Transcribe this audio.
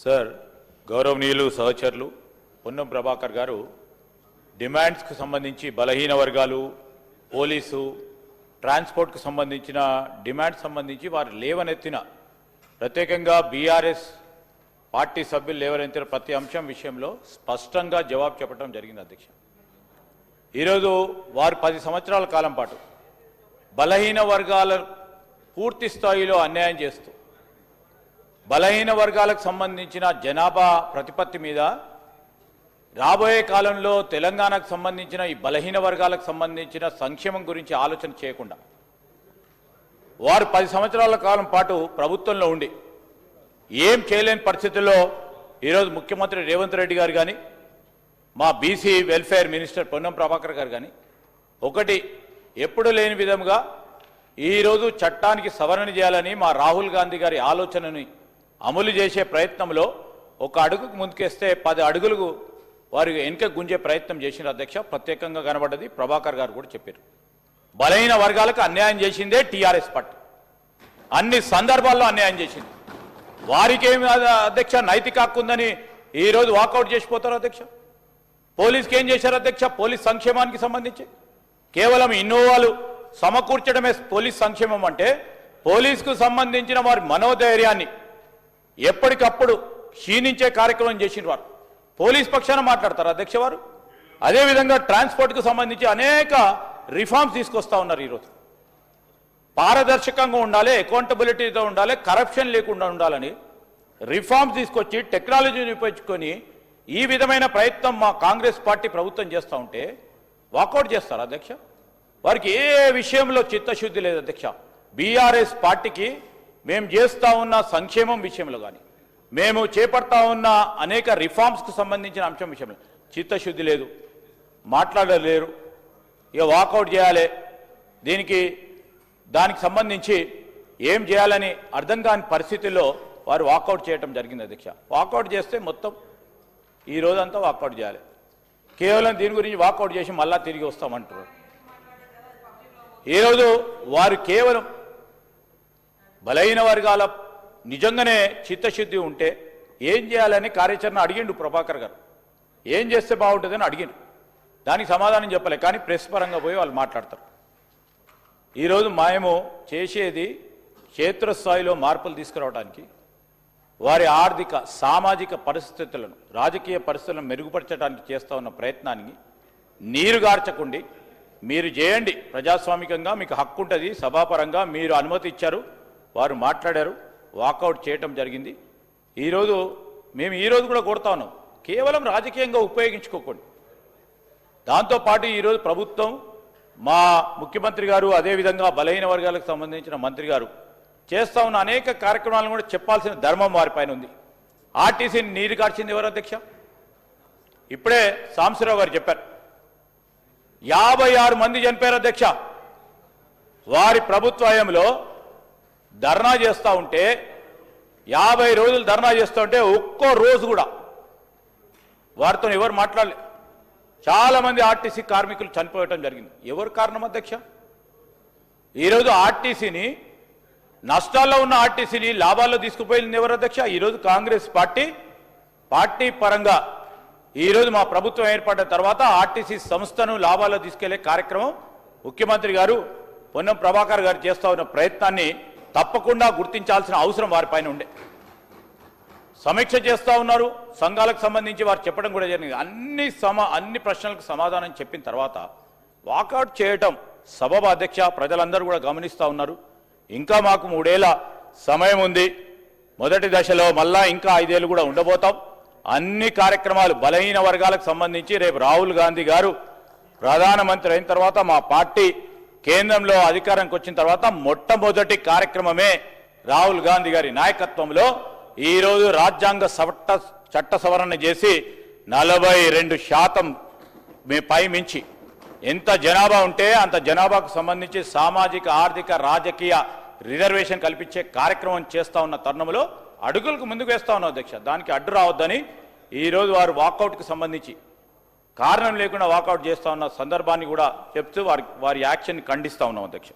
Sir గౌరవనీయులు సహచరులు పొన్నం ప్రభాకర్ గారు డిమాండ్స్కు సంబంధించి బలహీన వర్గాలు పోలీసు ట్రాన్స్పోర్ట్కు సంబంధించిన డిమాండ్స్ సంబంధించి వారు లేవనెత్తిన ప్రత్యేకంగా బీఆర్ఎస్ పార్టీ సభ్యులు లేవనెత్తిన ప్రతి అంశం విషయంలో స్పష్టంగా జవాబు చెప్పడం జరిగింది అధ్యక్ష. ఈరోజు వారు 10 సంవత్సరాల కాలం పాటు బలహీన వర్గాల పూర్తి స్థాయిలో అన్యాయం చేస్తూ బలహీన వర్గాలకు సంబంధించిన జనాభా ప్రతిపత్తి మీద రాబోయే కాలంలో తెలంగాణకు సంబంధించిన ఈ బలహీన వర్గాలకు సంబంధించిన సంక్షేమం గురించి ఆలోచన చేయకుండా వారు 10 సంవత్సరాల కాలం పాటు ప్రభుత్వంలో ఉండి ఏం చేయలేని పరిస్థితుల్లో ఈరోజు ముఖ్యమంత్రి రేవంత్ రెడ్డి గారు కానీ మా BC welfare minister Ponnam Prabhakar గారు కానీ ఒకటి ఎప్పుడు లేని విధంగా ఈరోజు చట్టానికి సవరణ చేయాలని మా రాహుల్ గాంధీ గారి ఆలోచనని అమలు చేసే ప్రయత్నంలో ఒక అడుగుకు ముందుకేస్తే 10 అడుగులకు వారు వెనుక గుంజే ప్రయత్నం చేసిన అధ్యక్ష ప్రత్యేకంగా కనబడ్డది. ప్రభాకర్ గారు కూడా చెప్పారు బలహీన వర్గాలకు అన్యాయం చేసిందే టీఆర్ఎస్ పార్టీ, అన్ని సందర్భాల్లో అన్యాయం చేసింది. వారికేమి అధ్యక్ష నైతిక హక్కు ఉందని ఈరోజు వాకౌట్ చేసిపోతారు అధ్యక్ష. పోలీస్కి ఏం చేశారు అధ్యక్ష? పోలీస్ సంక్షేమానికి సంబంధించి కేవలం ఇన్నోవాలు సమకూర్చడమే పోలీస్ సంక్షేమం అంటే పోలీసుకు సంబంధించిన వారి మనోధైర్యాన్ని ఎప్పటికప్పుడు క్షీణించే కార్యక్రమం చేసిన వారు పోలీస్ పక్షాన మాట్లాడతారు అధ్యక్ష. వారు అదేవిధంగా ట్రాన్స్పోర్ట్కు సంబంధించి అనేక రిఫార్మ్స్ తీసుకొస్తా ఉన్నారు. ఈరోజు పారదర్శకంగా ఉండాలి, అకౌంటబిలిటీతో ఉండాలి, కరప్షన్ లేకుండా ఉండాలని రిఫార్మ్స్ తీసుకొచ్చి టెక్నాలజీని ఉపయోగించుకొని ఈ విధమైన ప్రయత్నం మా కాంగ్రెస్ పార్టీ ప్రభుత్వం చేస్తూ ఉంటే వాకౌట్ చేస్తారు అధ్యక్ష. వారికి ఏ విషయంలో చిత్తశుద్ధి లేదు అధ్యక్ష. బీఆర్ఎస్ పార్టీకి మేము చేస్తూ ఉన్న సంక్షేమం విషయంలో కానీ మేము చేపడతా ఉన్న అనేక రిఫార్మ్స్కు సంబంధించిన అంశం విషయంలో చిత్తశుద్ధి లేదు, మాట్లాడలేరు. ఇక వాకౌట్ చేయాలి, దానికి సంబంధించి ఏం చేయాలని అర్థం కాని పరిస్థితుల్లో వారు వాకౌట్ చేయడం జరిగింది అధ్యక్ష. వాకౌట్ చేస్తే మొత్తం ఈ రోజంతా వాకౌట్ చేయాలి. కేవలం దీని గురించి వాకౌట్ చేసి మళ్ళా తిరిగి వస్తామంటారు. ఈరోజు వారు కేవలం బలహీన వర్గాల నిజంగానే చిత్తశుద్ధి ఉంటే ఏం చేయాలని కార్యాచరణ అడిగిండు ప్రభాకర్ గారు. ఏం చేస్తే బాగుంటుందని అడిగిండు, దానికి సమాధానం చెప్పలే. కానీ ప్రెస్ పరంగా పోయి వాళ్ళు మాట్లాడతారు. ఈరోజు మేము చేసేది క్షేత్రస్థాయిలో మార్పులు తీసుకురావడానికి, వారి ఆర్థిక సామాజిక పరిస్థితులను రాజకీయ పరిస్థితులను మెరుగుపరచడానికి చేస్తూ ఉన్న ప్రయత్నానికి నీరుగార్చకుండి మీరు చేయండి, ప్రజాస్వామికంగా మీకు హక్కు ఉంటుంది, సభాపరంగా మీరు అనుమతి ఇచ్చారు, వారు మాట్లాడారు, వాకౌట్ చేయటం జరిగింది. మేము ఈరోజు కూడా కోరుతా ఉన్నాం, కేవలం రాజకీయంగా ఉపయోగించుకోకండి. దాంతోపాటు ఈరోజు ప్రభుత్వం మా ముఖ్యమంత్రి గారు అదేవిధంగా బలహీన వర్గాలకు సంబంధించిన మంత్రి గారు చేస్తూ ఉన్న అనేక కార్యక్రమాలను కూడా చెప్పాల్సిన ధర్మం వారిపైన ఉంది. ఆర్టీసీని నీరు కార్చింది ఎవరు అధ్యక్ష? ఇప్పుడే సాంబశివరావు గారు చెప్పారు 56 మంది చనిపోయారు అధ్యక్ష. వారి ప్రభుత్వ హయాంలో ధర్నా చేస్తూ ఉంటే 50 రోజులు ధర్నా చేస్తూ ఉంటే ఒక్కో రోజు కూడా వారితో ఎవరు మాట్లాడలే. చాలామంది ఆర్టీసీ కార్మికులు చనిపోవటం జరిగింది. ఎవరు కారణం అధ్యక్ష? ఈరోజు ఆర్టీసీని నష్టాల్లో ఉన్న ఆర్టీసీని లాభాల్లో తీసుకుపోయింది ఎవరు అధ్యక్ష? ఈరోజు కాంగ్రెస్ పార్టీ పరంగా ఈరోజు మా ప్రభుత్వం ఏర్పడిన తర్వాత ఆర్టీసీ సంస్థను లాభాల్లో తీసుకెళ్లే కార్యక్రమం ముఖ్యమంత్రి గారు పొన్నం ప్రభాకర్ గారు చేస్తూ ఉన్న ప్రయత్నాన్ని తప్పకుండా గుర్తించాల్సిన అవసరం వారిపైన ఉండే. సమీక్ష చేస్తూ ఉన్నారు, సంఘాలకు సంబంధించి వారు చెప్పడం కూడా జరిగింది. అన్ని ప్రశ్నలకు సమాధానం చెప్పిన తర్వాత వాకౌట్ చేయటం సబబు అధ్యక్ష. ప్రజలందరూ కూడా గమనిస్తూ ఉన్నారు. ఇంకా మాకు 3 ఏళ్ల సమయం ఉంది. మొదటి దశలో మళ్ళా ఇంకా 5 ఏళ్ళు కూడా ఉండబోతాం. అన్ని కార్యక్రమాలు బలహీన వర్గాలకు సంబంధించి రేపు రాహుల్ గాంధీ గారు ప్రధానమంత్రి అయిన తర్వాత మా పార్టీ కేంద్రంలో అధికారానికి వచ్చిన తర్వాత మొట్టమొదటి కార్యక్రమమే రాహుల్ గాంధీ గారి నాయకత్వంలో ఈరోజు రాజ్యాంగ చట్ట సవరణ చేసి 42% పై మించి ఎంత జనాభా ఉంటే అంత జనాభాకు సంబంధించి సామాజిక ఆర్థిక రాజకీయ రిజర్వేషన్ కల్పించే కార్యక్రమం చేస్తూ ఉన్న తరుణంలో అడుగులకు ముందుకు వేస్తా ఉన్నాం అధ్యక్ష. దానికి అడ్డు రావద్దని ఈరోజు వారు వాకౌట్కి సంబంధించి కారణం లేకుండా వాకౌట్ చేస్తూ ఉన్న సందర్భాన్ని కూడా చెప్తూ వారి యాక్షన్ ఖండిస్తూ ఉన్నాం అధ్యక్ష.